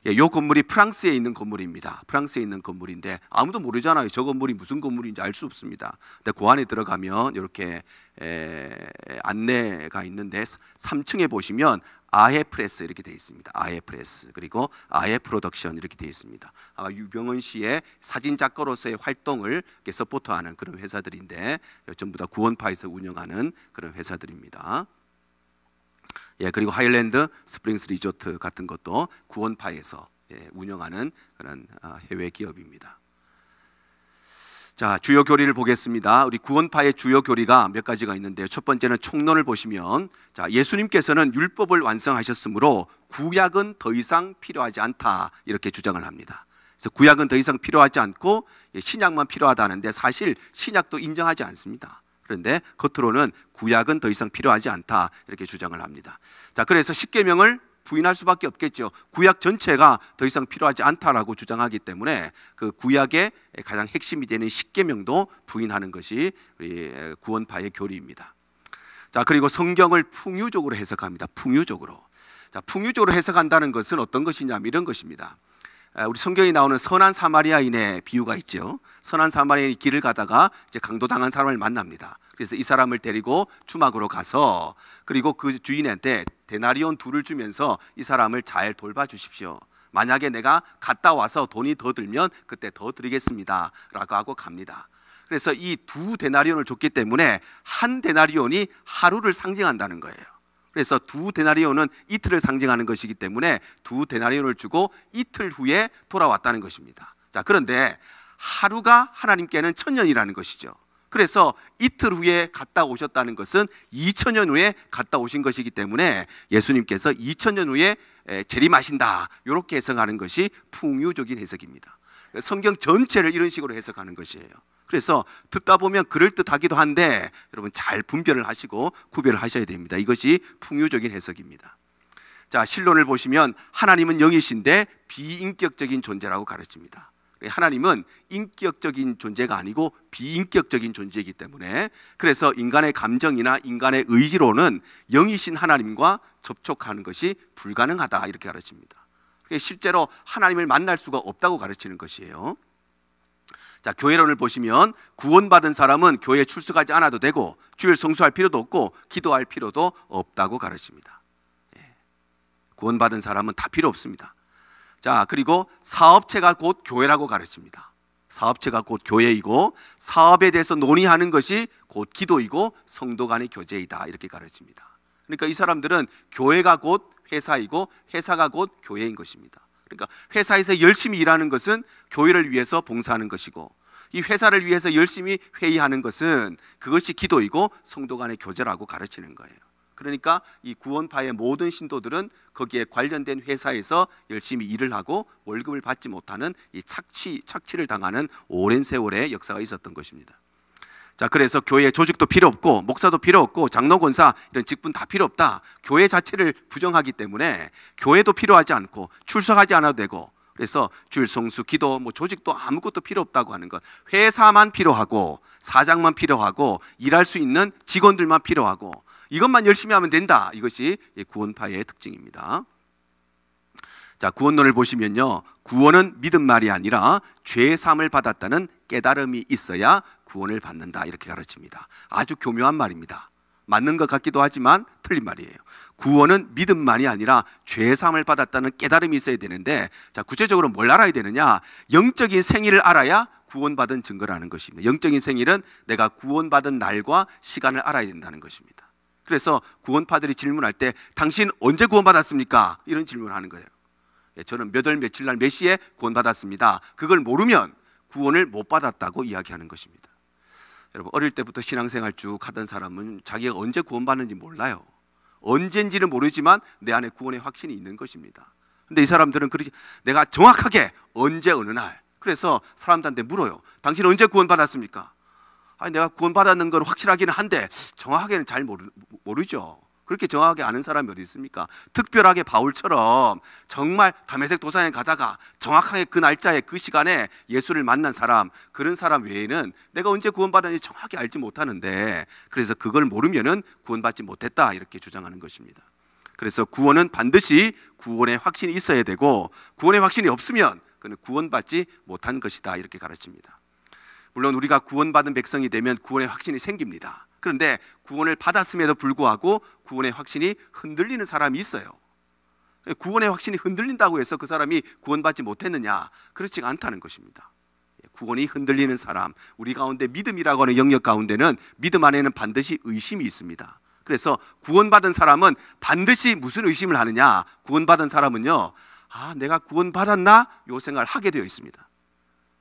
이 건물이 프랑스에 있는 건물입니다. 프랑스에 있는 건물인데 아무도 모르잖아요. 저 건물이 무슨 건물인지 알 수 없습니다. 근데 그 안에 들어가면 이렇게 안내가 있는데 3층에 보시면 아헤 프레스 이렇게 되어 있습니다. 아헤 프레스 그리고 아헤 프로덕션 이렇게 되어 있습니다. 아마 유병헌 씨의 사진 작가로서의 활동을 서포트하는 그런 회사들인데 전부 다 구원파에서 운영하는 그런 회사들입니다. 그리고 하일랜드 스프링스 리조트 같은 것도 구원파에서 운영하는 그런 해외 기업입니다. 자, 주요 교리를 보겠습니다. 우리 구원파의 주요 교리가 몇 가지가 있는데요. 첫 번째는 총론을 보시면, 자, 예수님께서는 율법을 완성하셨으므로 구약은 더 이상 필요하지 않다 이렇게 주장을 합니다. 그래서 구약은 더 이상 필요하지 않고 신약만 필요하다는데 사실 신약도 인정하지 않습니다. 그런데 겉으로는 구약은 더 이상 필요하지 않다 이렇게 주장을 합니다. 자, 그래서 십계명을 부인할 수밖에 없겠죠. 구약 전체가 더 이상 필요하지 않다라고 주장하기 때문에 그 구약의 가장 핵심이 되는 십계명도 부인하는 것이 우리 구원파의 교리입니다. 자, 그리고 성경을 풍유적으로 해석합니다. 풍유적으로. 자, 풍유적으로 해석한다는 것은 어떤 것이냐면 이런 것입니다. 우리 성경에 나오는 선한 사마리아인의 비유가 있죠. 선한 사마리아인이 길을 가다가 이제 강도당한 사람을 만납니다. 그래서 이 사람을 데리고 주막으로 가서 그리고 그 주인한테 데나리온 2를 주면서 이 사람을 잘 돌봐주십시오. 만약에 내가 갔다 와서 돈이 더 들면 그때 더 드리겠습니다 라고 하고 갑니다. 그래서 이 2 데나리온을 줬기 때문에 한 데나리온이 하루를 상징한다는 거예요. 그래서 2 데나리온은 이틀을 상징하는 것이기 때문에 2 데나리온을 주고 이틀 후에 돌아왔다는 것입니다. 자, 그런데 하루가 하나님께는 1000년이라는 것이죠. 그래서 이틀 후에 갔다 오셨다는 것은 2000년 후에 갔다 오신 것이기 때문에 예수님께서 2000년 후에 재림하신다 이렇게 해석하는 것이 풍유적인 해석입니다. 성경 전체를 이런 식으로 해석하는 것이에요. 그래서 듣다 보면 그럴듯하기도 한데 여러분 잘 분별을 하시고 구별을 하셔야 됩니다. 이것이 풍유적인 해석입니다. 자, 실론을 보시면 하나님은 영이신데 비인격적인 존재라고 가르칩니다. 하나님은 인격적인 존재가 아니고 비인격적인 존재이기 때문에 그래서 인간의 감정이나 인간의 의지로는 영이신 하나님과 접촉하는 것이 불가능하다 이렇게 가르칩니다. 실제로 하나님을 만날 수가 없다고 가르치는 것이에요. 자, 교회론을 보시면 구원받은 사람은 교회에 출석하지 않아도 되고 주일 성수할 필요도 없고 기도할 필요도 없다고 가르칩니다. 구원받은 사람은 다 필요 없습니다. 자, 그리고 사업체가 곧 교회라고 가르칩니다. 사업체가 곧 교회이고 사업에 대해서 논의하는 것이 곧 기도이고 성도 간의 교제이다 이렇게 가르칩니다. 그러니까 이 사람들은 교회가 곧 회사이고 회사가 곧 교회인 것입니다. 그러니까 회사에서 열심히 일하는 것은 교회를 위해서 봉사하는 것이고 이 회사를 위해서 열심히 회의하는 것은 그것이 기도이고 성도 간의 교제라고 가르치는 거예요. 그러니까 이 구원파의 모든 신도들은 거기에 관련된 회사에서 열심히 일을 하고 월급을 받지 못하는 이 착취를 당하는 오랜 세월의 역사가 있었던 것입니다. 자, 그래서 교회 조직도 필요 없고 목사도 필요 없고 장로 권사 이런 직분 다 필요 없다. 교회 자체를 부정하기 때문에 교회도 필요하지 않고 출석하지 않아도 되고 그래서 주일 성수 기도 뭐 조직도 아무것도 필요 없다고 하는 것. 회사만 필요하고 사장만 필요하고 일할 수 있는 직원들만 필요하고 이것만 열심히 하면 된다. 이것이 구원파의 특징입니다. 자, 구원론을 보시면요, 구원은 믿음 말이 아니라 죄 사함을 받았다는 깨달음이 있어야 구원을 받는다 이렇게 가르칩니다. 아주 교묘한 말입니다. 맞는 것 같기도 하지만 틀린 말이에요. 구원은 믿음만이 아니라 죄사함을 받았다는 깨달음이 있어야 되는데, 자, 구체적으로 뭘 알아야 되느냐? 영적인 생일을 알아야 구원받은 증거라는 것입니다. 영적인 생일은 내가 구원받은 날과 시간을 알아야 된다는 것입니다. 그래서 구원파들이 질문할 때 당신 언제 구원받았습니까? 이런 질문을 하는 거예요. 저는 몇 월 며칠 날 몇 시에 구원받았습니다. 그걸 모르면 구원을 못 받았다고 이야기하는 것입니다. 여러분, 어릴 때부터 신앙생활 쭉 하던 사람은 자기가 언제 구원받는지 몰라요. 언젠지는 모르지만 내 안에 구원의 확신이 있는 것입니다. 근데 이 사람들은 그렇게 내가 정확하게 언제 어느 날, 그래서 사람들한테 물어요. 당신 언제 구원받았습니까? 아니, 내가 구원받았는 걸 확실하기는 한데 정확하게는 잘 모르죠. 그렇게 정확하게 아는 사람이 어디 있습니까? 특별하게 바울처럼 정말 다메섹 도상에 가다가 정확하게 그 날짜에 그 시간에 예수를 만난 사람, 그런 사람 외에는 내가 언제 구원받았는지 정확히 알지 못하는데, 그래서 그걸 모르면은 구원받지 못했다, 이렇게 주장하는 것입니다. 그래서 구원은 반드시 구원의 확신이 있어야 되고, 구원의 확신이 없으면 그는 구원받지 못한 것이다, 이렇게 가르칩니다. 물론 우리가 구원받은 백성이 되면 구원의 확신이 생깁니다. 그런데 구원을 받았음에도 불구하고 구원의 확신이 흔들리는 사람이 있어요. 구원의 확신이 흔들린다고 해서 그 사람이 구원받지 못했느냐? 그렇지가 않다는 것입니다. 구원이 흔들리는 사람, 우리 가운데 믿음이라고 하는 영역 가운데는 믿음 안에는 반드시 의심이 있습니다. 그래서 구원받은 사람은 반드시 무슨 의심을 하느냐? 구원받은 사람은요, 아, 내가 구원받았나? 요 생각을 하게 되어 있습니다.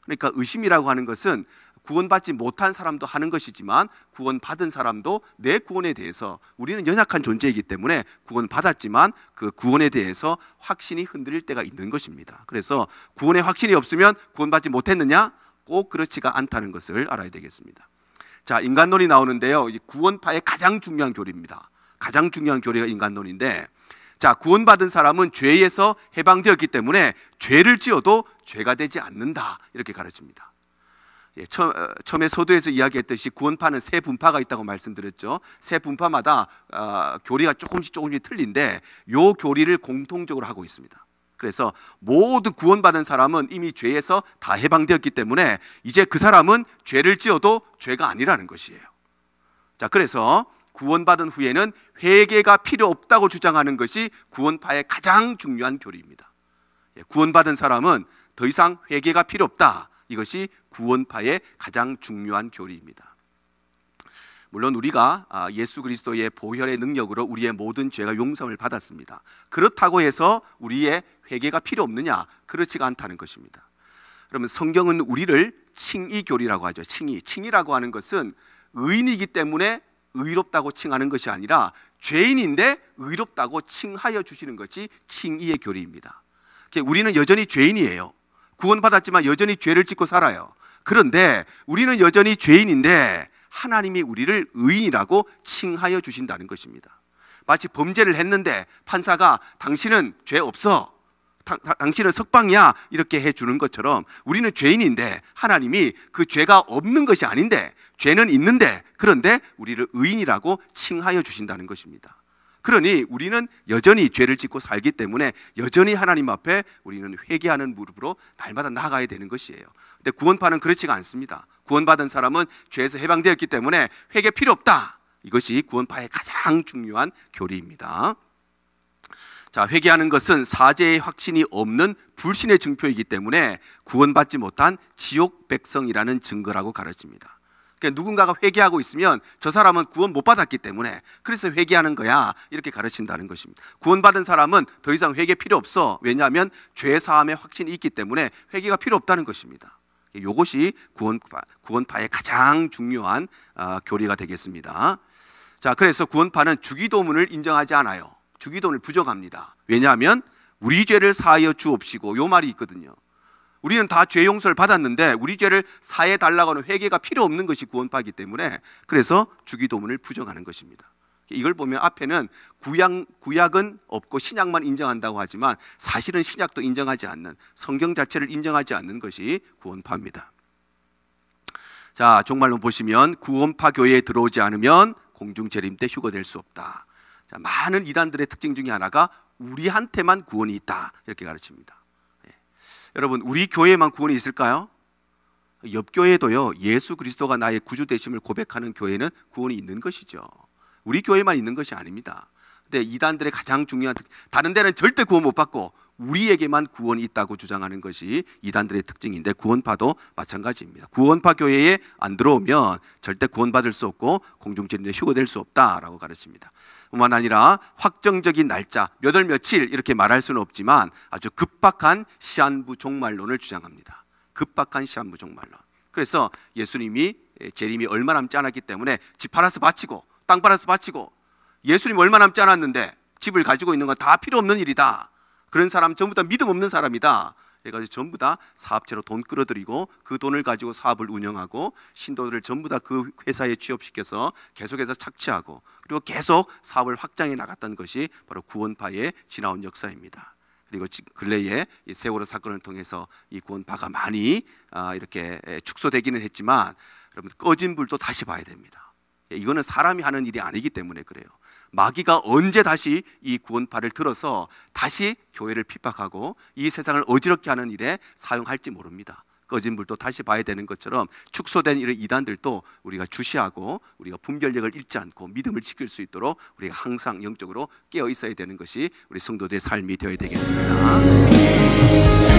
그러니까 의심이라고 하는 것은 구원받지 못한 사람도 하는 것이지만 구원받은 사람도 내 구원에 대해서, 우리는 연약한 존재이기 때문에 구원받았지만 그 구원에 대해서 확신이 흔들릴 때가 있는 것입니다. 그래서 구원의 확신이 없으면 구원받지 못했느냐? 꼭 그렇지가 않다는 것을 알아야 되겠습니다. 자, 인간론이 나오는데요, 이 구원파의 가장 중요한 교리입니다. 가장 중요한 교리가 인간론인데, 자, 구원받은 사람은 죄에서 해방되었기 때문에 죄를 지어도 죄가 되지 않는다, 이렇게 가르칩니다. 처음에 서두에서 이야기했듯이 구원파는 세 분파가 있다고 말씀드렸죠. 세 분파마다 교리가 조금씩 틀린데 요 교리를 공통적으로 하고 있습니다. 그래서 모두 구원받은 사람은 이미 죄에서 다 해방되었기 때문에 이제 그 사람은 죄를 지어도 죄가 아니라는 것이에요. 자, 그래서 구원받은 후에는 회개가 필요 없다고 주장하는 것이 구원파의 가장 중요한 교리입니다. 구원받은 사람은 더 이상 회개가 필요 없다, 이것이 구원파의 가장 중요한 교리입니다. 물론 우리가 예수 그리스도의 보혈의 능력으로 우리의 모든 죄가 용서를 받았습니다. 그렇다고 해서 우리의 회개가 필요 없느냐? 그렇지가 않다는 것입니다. 그러면 성경은 우리를 칭의교리라고 하죠. 칭의라고 하는 것은 의인이기 때문에 의롭다고 칭하는 것이 아니라 죄인인데 의롭다고 칭하여 주시는 것이 칭의의 교리입니다. 우리는 여전히 죄인이에요. 구원받았지만 여전히 죄를 짓고 살아요. 그런데 우리는 여전히 죄인인데 하나님이 우리를 의인이라고 칭하여 주신다는 것입니다. 마치 범죄를 했는데 판사가 당신은 죄 없어, 당신은 석방이야, 이렇게 해주는 것처럼 우리는 죄인인데 하나님이 그 죄가 없는 것이 아닌데, 죄는 있는데, 그런데 우리를 의인이라고 칭하여 주신다는 것입니다. 그러니 우리는 여전히 죄를 짓고 살기 때문에 여전히 하나님 앞에 우리는 회개하는 무릎으로 날마다 나아가야 되는 것이에요. 근데 구원파는 그렇지가 않습니다. 구원받은 사람은 죄에서 해방되었기 때문에 회개 필요 없다, 이것이 구원파의 가장 중요한 교리입니다. 자, 회개하는 것은 사죄의 확신이 없는 불신의 증표이기 때문에 구원받지 못한 지옥 백성이라는 증거라고 가르칩니다. 그러니까 누군가가 회개하고 있으면 저 사람은 구원 못 받았기 때문에 그래서 회개하는 거야, 이렇게 가르친다는 것입니다. 구원받은 사람은 더 이상 회개 필요 없어. 왜냐하면 죄 사함의 확신이 있기 때문에 회개가 필요 없다는 것입니다. 이것이 구원파의 가장 중요한 교리가 되겠습니다. 자, 그래서 구원파는 주기도문을 인정하지 않아요. 주기도문을 부정합니다. 왜냐하면 우리 죄를 사하여 주옵시고, 요 말이 있거든요. 우리는 다 죄 용서를 받았는데 우리 죄를 사해 달라고 하는 회개가 필요 없는 것이 구원파이기 때문에 그래서 주기도문을 부정하는 것입니다. 이걸 보면 앞에는 구약은 없고 신약만 인정한다고 하지만 사실은 신약도 인정하지 않는, 성경 자체를 인정하지 않는 것이 구원파입니다. 자, 종말론 보시면 구원파 교회에 들어오지 않으면 공중재림 때 휴거될 수 없다. 자, 많은 이단들의 특징 중에 하나가 우리한테만 구원이 있다, 이렇게 가르칩니다. 여러분, 우리 교회에만 구원이 있을까요? 옆 교회도요, 예수 그리스도가 나의 구주 되심을 고백하는 교회는 구원이 있는 것이죠. 우리 교회만 있는 것이 아닙니다. 근데 이단들의 가장 중요한 다른 데는 절대 구원 못 받고 우리에게만 구원이 있다고 주장하는 것이 이단들의 특징인데, 구원파도 마찬가지입니다. 구원파 교회에 안 들어오면 절대 구원받을 수 없고 공중진리에 휴거될 수 없다라고 가르칩니다. 뿐만 아니라 확정적인 날짜, 몇 월 며칠 이렇게 말할 수는 없지만 아주 급박한 시한부 종말론을 주장합니다. 급박한 시한부 종말론. 그래서 예수님이 재림이 얼마 남지 않았기 때문에 집 팔아서 바치고 땅 팔아서 바치고, 예수님 얼마 남지 않았는데 집을 가지고 있는 건 다 필요 없는 일이다, 그런 사람 전부 다 믿음 없는 사람이다, 그래가지고 전부 다 사업체로 돈 끌어들이고 그 돈을 가지고 사업을 운영하고 신도들을 전부 다 그 회사에 취업시켜서 계속해서 착취하고 그리고 계속 사업을 확장해 나갔던 것이 바로 구원파의 지나온 역사입니다. 그리고 근래에 이 세월호 사건을 통해서 이 구원파가 많이 이렇게 축소되기는 했지만, 여러분 꺼진 불도 다시 봐야 됩니다. 이거는 사람이 하는 일이 아니기 때문에 그래요. 마귀가 언제 다시 이 구원파를 들어서 다시 교회를 핍박하고 이 세상을 어지럽게 하는 일에 사용할지 모릅니다. 꺼진 불도 다시 봐야 되는 것처럼 축소된 이런 이단들도 우리가 주시하고 우리가 분별력을 잃지 않고 믿음을 지킬 수 있도록 우리가 항상 영적으로 깨어 있어야 되는 것이 우리 성도들의 삶이 되어야 되겠습니다.